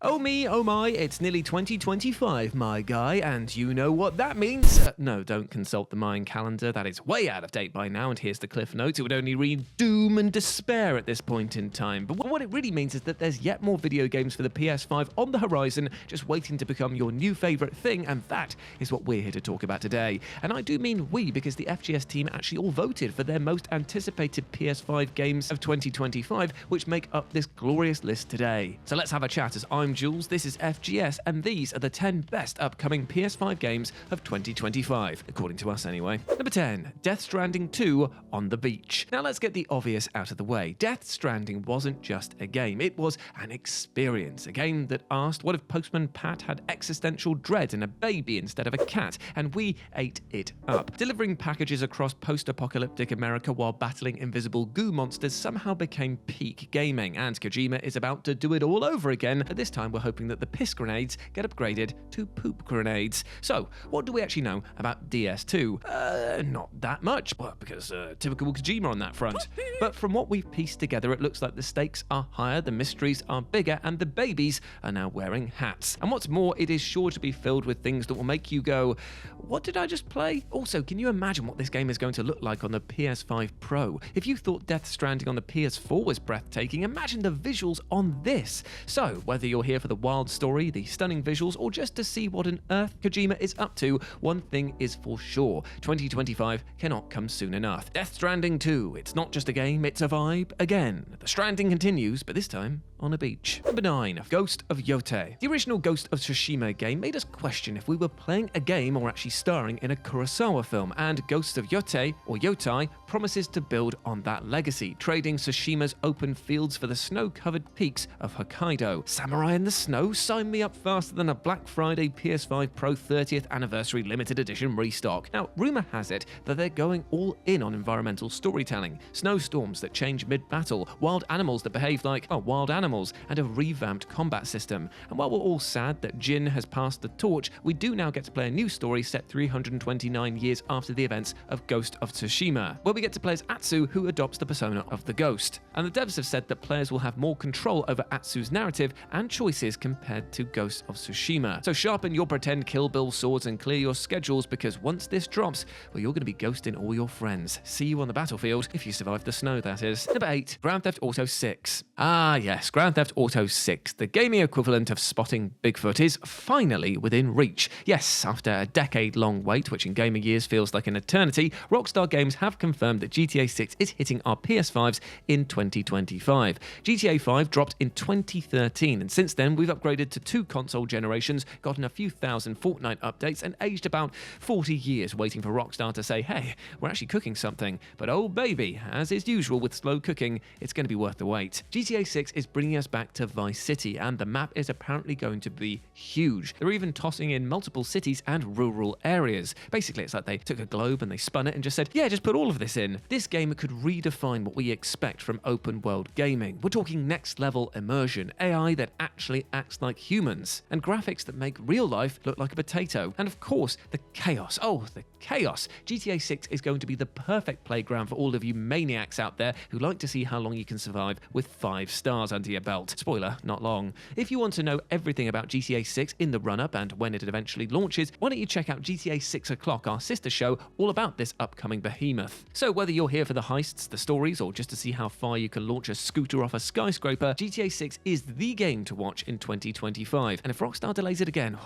Oh me, oh my, it's nearly 2025, my guy, and you know what that means. No, don't consult the Mayan calendar, that is way out of date by now, and here's the cliff notes. It would only read doom and despair at this point in time. But what it really means is that there's yet more video games for the PS5 on the horizon, just waiting to become your new favourite thing, and that is what we're here to talk about today. And I do mean we, because the FGS team actually all voted for their most anticipated PS5 games of 2025, which make up this glorious list today. So let's have a chat as I'm Jules, this is FGS, and these are the 10 best upcoming PS5 games of 2025, according to us anyway. Number 10, Death Stranding 2 on the beach. Now let's get the obvious out of the way. Death Stranding wasn't just a game, it was an experience. A game that asked, what if Postman Pat had existential dread and a baby instead of a cat? And we ate it up. Delivering packages across post-apocalyptic America while battling invisible goo monsters somehow became peak gaming, and Kojima is about to do it all over again, but this time we're hoping that the piss grenades get upgraded to poop grenades. So, what do we actually know about DS2? Not that much, well, because typical Kojima on that front. But from what we've pieced together, it looks like the stakes are higher, the mysteries are bigger, and the babies are now wearing hats. And what's more, it is sure to be filled with things that will make you go, what did I just play? Also, can you imagine what this game is going to look like on the PS5 Pro? If you thought Death Stranding on the PS4 was breathtaking, imagine the visuals on this. So, whether you're here for the wild story, the stunning visuals, or just to see what on earth Kojima is up to, one thing is for sure, 2025 cannot come soon enough. Death Stranding 2, it's not just a game, it's a vibe again. The Stranding continues, but this time on a beach. Number 9, Ghost of Yotei. The original Ghost of Tsushima game made us question if we were playing a game or actually starring in a Kurosawa film, and Ghost of Yotei, or Yotei, promises to build on that legacy, trading Tsushima's open fields for the snow-covered peaks of Hokkaido. Samurai in the snow? Sign me up faster than a Black Friday PS5 Pro 30th Anniversary Limited Edition restock. Now, rumour has it that they're going all in on environmental storytelling, snowstorms that change mid-battle, wild animals that behave like, wild animals, and a revamped combat system. And while we're all sad that Jin has passed the torch, we do now get to play a new story set 329 years after the events of Ghost of Tsushima, where we get to play as Atsu, who adopts the persona of the ghost. And the devs have said that players will have more control over Atsu's narrative and choices compared to Ghost of Tsushima. So sharpen your pretend Kill Bill swords and clear your schedules, because once this drops, well, you're going to be ghosting all your friends. See you on the battlefield, if you survive the snow, that is. Number 8, Grand Theft Auto 6. Ah yes, Grand Theft Auto 6, the gaming equivalent of spotting Bigfoot, is finally within reach. Yes, after a decade-long wait, which in gaming years feels like an eternity, Rockstar Games have confirmed that GTA 6 is hitting our PS5s in 2025. GTA 5 dropped in 2013, and since then we've upgraded to 2 console generations, gotten a few thousand Fortnite updates, and aged about 40 years waiting for Rockstar to say, hey, we're actually cooking something. But oh baby, as is usual with slow cooking, it's going to be worth the wait. GTA 6 is bringing us back to Vice City, and the map is apparently going to be huge. They're even tossing in multiple cities and rural areas. Basically, it's like they took a globe and they spun it and just said, yeah, just put all of this in. This game could redefine what we expect from open world gaming. We're talking next level immersion, AI that actually acts like humans, and graphics that make real life look like a potato. And of course, the chaos. Oh, the chaos. GTA 6 is going to be the perfect playground for all of you maniacs out there who like to see how long you can survive with 5 stars under your belt. Spoiler, not long. If you want to know everything about GTA 6 in the run-up and when it eventually launches, why don't you check out GTA 6 O'Clock, our sister show, all about this upcoming behemoth. So whether you're here for the heists, the stories, or just to see how far you can launch a scooter off a skyscraper, GTA 6 is the game to watch in 2025. And if Rockstar delays it again,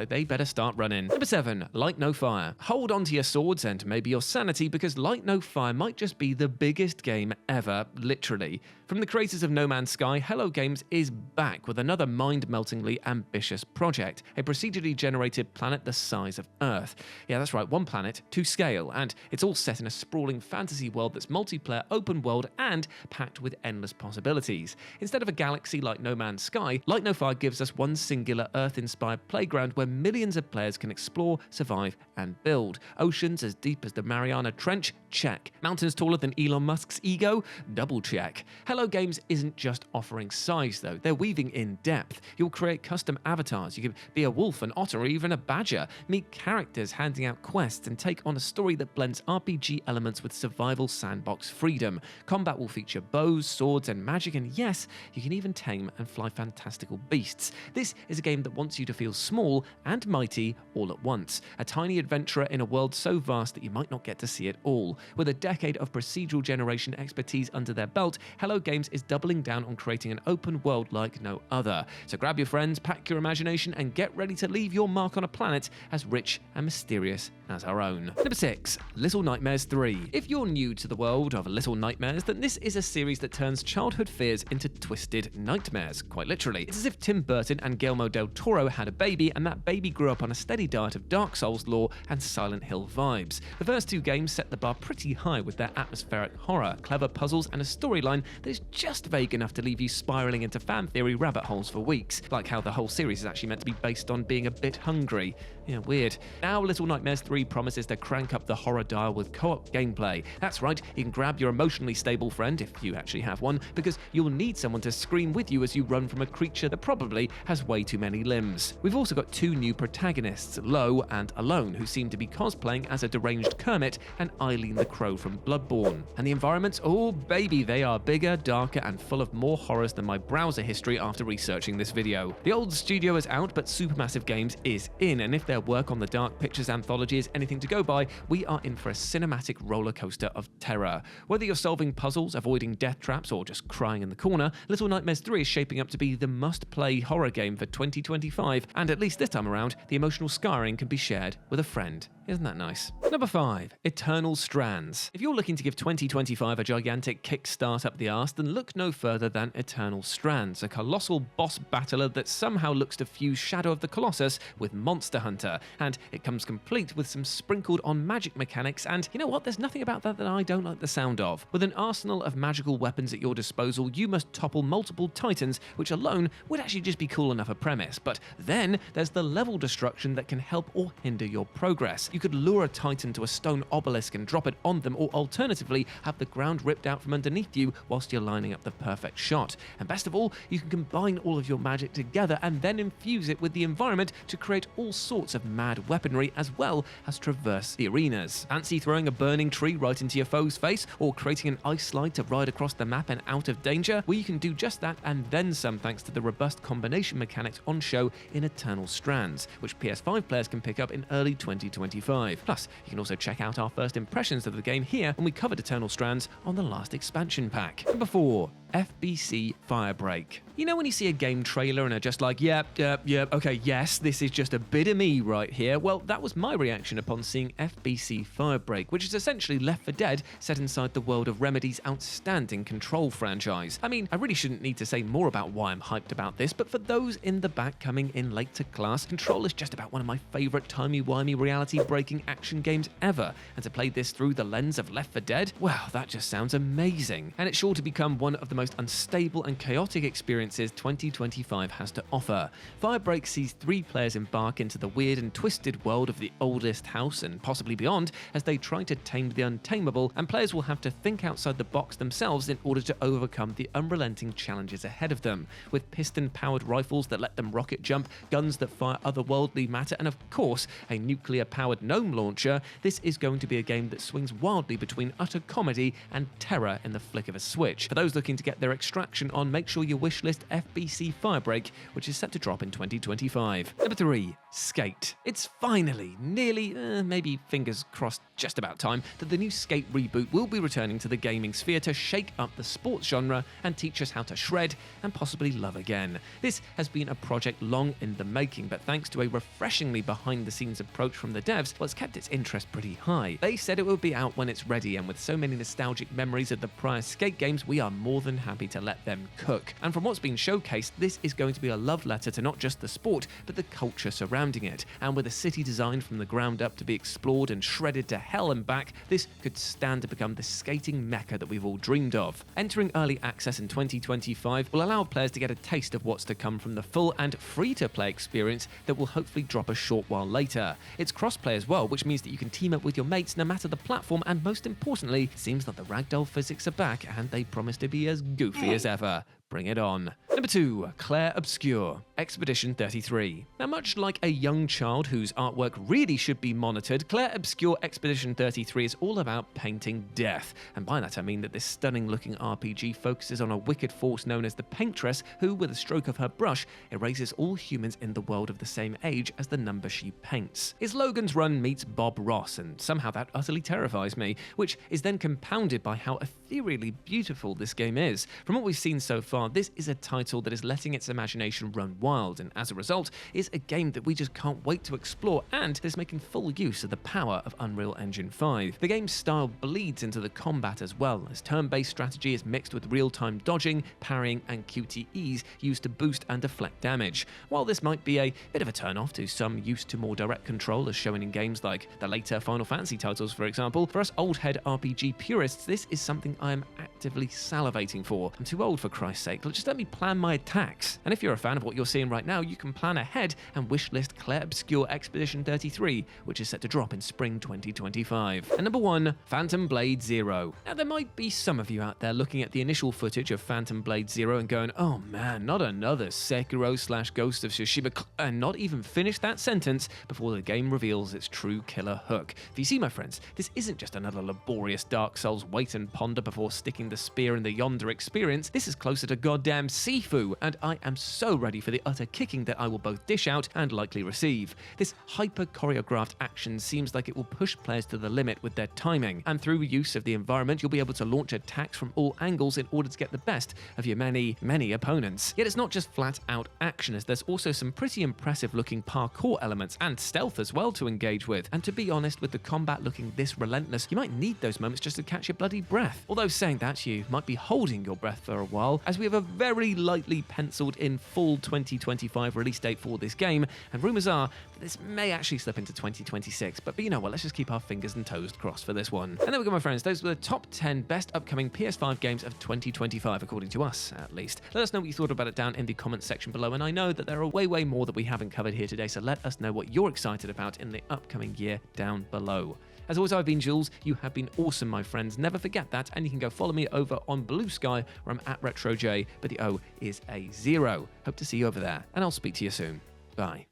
they better start running. Number 7, Light No Fire. Hold on to your swords and maybe your sanity, because Light No Fire might just be the biggest game ever, literally. From the creators of No Man's Sky, Hello Games is back with another mind-meltingly ambitious project, a procedurally generated planet the size of Earth. Yeah, that's right, one planet to scale, and it's all set in a sprawling fantasy world that's multiplayer, open world, and packed with endless possibilities. Instead of a galaxy like No Man's Sky, Light No Fire gives us one singular Earth-inspired playground where millions of players can explore, survive, and build. Oceans as deep as the Mariana Trench? Check. Mountains taller than Elon Musk's ego? Double check. Hello Hello Games isn't just offering size though, they're weaving in depth. You'll create custom avatars, you can be a wolf, an otter, or even a badger, meet characters handing out quests, and take on a story that blends RPG elements with survival sandbox freedom. Combat will feature bows, swords, and magic, and yes, you can even tame and fly fantastical beasts. This is a game that wants you to feel small and mighty all at once. A tiny adventurer in a world so vast that you might not get to see it all. With a decade of procedural generation expertise under their belt, Hello Games is doubling down on creating an open world like no other. So grab your friends, pack your imagination, and get ready to leave your mark on a planet as rich and mysterious as our own. Number 6. Little Nightmares 3. If you're new to the world of Little Nightmares, then this is a series that turns childhood fears into twisted nightmares, quite literally. It's as if Tim Burton and Guillermo del Toro had a baby, and that baby grew up on a steady diet of Dark Souls lore and Silent Hill vibes. The first two games set the bar pretty high with their atmospheric horror, clever puzzles, and a storyline that is just vague enough to leave you spiraling into fan theory rabbit holes for weeks, like how the whole series is actually meant to be based on being a bit hungry. Yeah, weird. Now Little Nightmares 3 promises to crank up the horror dial with co-op gameplay. That's right, you can grab your emotionally stable friend, if you actually have one, because you'll need someone to scream with you as you run from a creature that probably has way too many limbs. We've also got two new protagonists, Lo and Alone, who seem to be cosplaying as a deranged Kermit and Eileen the Crow from Bloodborne. And the environments, oh baby, they are bigger, darker, and full of more horrors than my browser history after researching this video. The old studio is out, but Supermassive Games is in, and if their work on the Dark Pictures anthology is anything to go by, we are in for a cinematic roller coaster of terror. Whether you're solving puzzles, avoiding death traps, or just crying in the corner, Little Nightmares 3 is shaping up to be the must-play horror game for 2025, and at least this time around, the emotional scarring can be shared with a friend. Isn't that nice? Number 5. Eternal Strands. If you're looking to give 2025 a gigantic kickstart up the arse, then look no further than Eternal Strands, a colossal boss battler that somehow looks to fuse Shadow of the Colossus with Monster Hunter, and it comes complete with some sprinkled on magic mechanics, and you know what, there's nothing about that I don't like the sound of. With an arsenal of magical weapons at your disposal, you must topple multiple titans, which alone would actually just be cool enough a premise, but then there's the level destruction that can help or hinder your progress. You could lure a titan to a stone obelisk and drop it on them, or alternatively have the ground ripped out from underneath you whilst you're lining up the perfect shot. And best of all, you can combine all of your magic together and then infuse it with the environment to create all sorts of mad weaponry as well as traverse the arenas. Fancy throwing a burning tree right into your foe's face, or creating an ice slide to ride across the map and out of danger? Well, you can do just that and then some, thanks to the robust combination mechanics on show in Eternal Strands, which PS5 players can pick up in early 2025. Plus, you can also check out our first impressions of the game here when we covered Eternal Strands on the last expansion pack. Number 4. FBC Firebreak. You know when you see a game trailer and are just like, yep, okay, yes, this is just a bit of me right here? Well, that was my reaction upon seeing FBC Firebreak, which is essentially Left 4 Dead set inside the world of Remedy's outstanding Control franchise. I mean, I really shouldn't need to say more about why I'm hyped about this, but for those in the back coming in late to class, Control is just about one of my favourite timey-wimey reality-breaking action games ever, and to play this through the lens of Left 4 Dead, wow, that just sounds amazing. And it's sure to become one of the most unstable and chaotic experiences 2025 has to offer. Firebreak sees 3 players embark into the weird and twisted world of the oldest house and possibly beyond as they try to tame the untamable, and players will have to think outside the box themselves in order to overcome the unrelenting challenges ahead of them. With piston-powered rifles that let them rocket jump, guns that fire otherworldly matter, and of course, a nuclear-powered gnome launcher, this is going to be a game that swings wildly between utter comedy and terror in the flick of a switch. For those looking to get their extraction on, make sure you wishlist FBC Firebreak, which is set to drop in 2025. Number 3. Skate. It's finally, nearly, maybe fingers crossed, just about time, that the new Skate reboot will be returning to the gaming sphere to shake up the sports genre and teach us how to shred and possibly love again. This has been a project long in the making, but thanks to a refreshingly behind-the-scenes approach from the devs, well, it's kept its interest pretty high. They said it would be out when it's ready, and with so many nostalgic memories of the prior Skate games, we are more than happy to let them cook. And from what's been showcased, this is going to be a love letter to not just the sport, but the culture surrounding it. And with a city designed from the ground up to be explored and shredded to hell and back, this could stand to become the skating mecca that we've all dreamed of. Entering early access in 2025 will allow players to get a taste of what's to come from the full and free-to-play experience that will hopefully drop a short while later. It's cross-play as well, which means that you can team up with your mates no matter the platform, and most importantly, seems like the ragdoll physics are back and they promise to be as goofy as ever. Bring it on. Number 2, Clair Obscur, Expedition 33. Now, much like a young child whose artwork really should be monitored, Clair Obscur Expedition 33 is all about painting death. And by that I mean that this stunning-looking RPG focuses on a wicked force known as the Paintress, who, with a stroke of her brush, erases all humans in the world of the same age as the number she paints. It's Logan's Run meets Bob Ross, and somehow that utterly terrifies me, which is then compounded by how ethereally beautiful this game is. From what we've seen so far, this is a title that is letting its imagination run wild, and as a result, is a game that we just can't wait to explore, and is making full use of the power of Unreal Engine 5. The game's style bleeds into the combat as well, as turn-based strategy is mixed with real-time dodging, parrying, and QTEs used to boost and deflect damage. While this might be a bit of a turn-off to some used to more direct control as shown in games like the later Final Fantasy titles, for example, for us old-head RPG purists, this is something I am actively salivating for. I'm too old, for Christ's sake. Just let me plan my attacks. And if you're a fan of what you're seeing right now, you can plan ahead and wishlist Clair Obscur Expedition 33, which is set to drop in spring 2025. And number 1, Phantom Blade Zero. Now, there might be some of you out there looking at the initial footage of Phantom Blade Zero and going, oh man, not another Sekiro/Ghost of Tsushima, and not even finish that sentence before the game reveals its true killer hook. If you see, my friends, this isn't just another laborious Dark Souls wait and ponder before sticking the spear in the yonder experience. This is closer to goddamn Sifu, and I am so ready for the utter kicking that I will both dish out and likely receive. This hyper-choreographed action seems like it will push players to the limit with their timing, and through use of the environment, you'll be able to launch attacks from all angles in order to get the best of your many, many opponents. Yet it's not just flat-out action, as there's also some pretty impressive-looking parkour elements and stealth as well to engage with, and to be honest, with the combat looking this relentless, you might need those moments just to catch your bloody breath. Although saying that, you might be holding your breath for a while, as we have a very lightly penciled in full 2025 release date for this game, and rumours are that this may actually slip into 2026, but you know what, let's just keep our fingers and toes crossed for this one. And there we go, my friends, those were the top 10 best upcoming PS5 games of 2025, according to us, at least. Let us know what you thought about it down in the comments section below, and I know that there are way more that we haven't covered here today, so let us know what you're excited about in the upcoming year down below. As always, I've been Jules. You have been awesome, my friends. Never forget that, and you can go follow me over on Blue Sky, where I'm at RetroJ, but the O is a 0. Hope to see you over there, and I'll speak to you soon. Bye.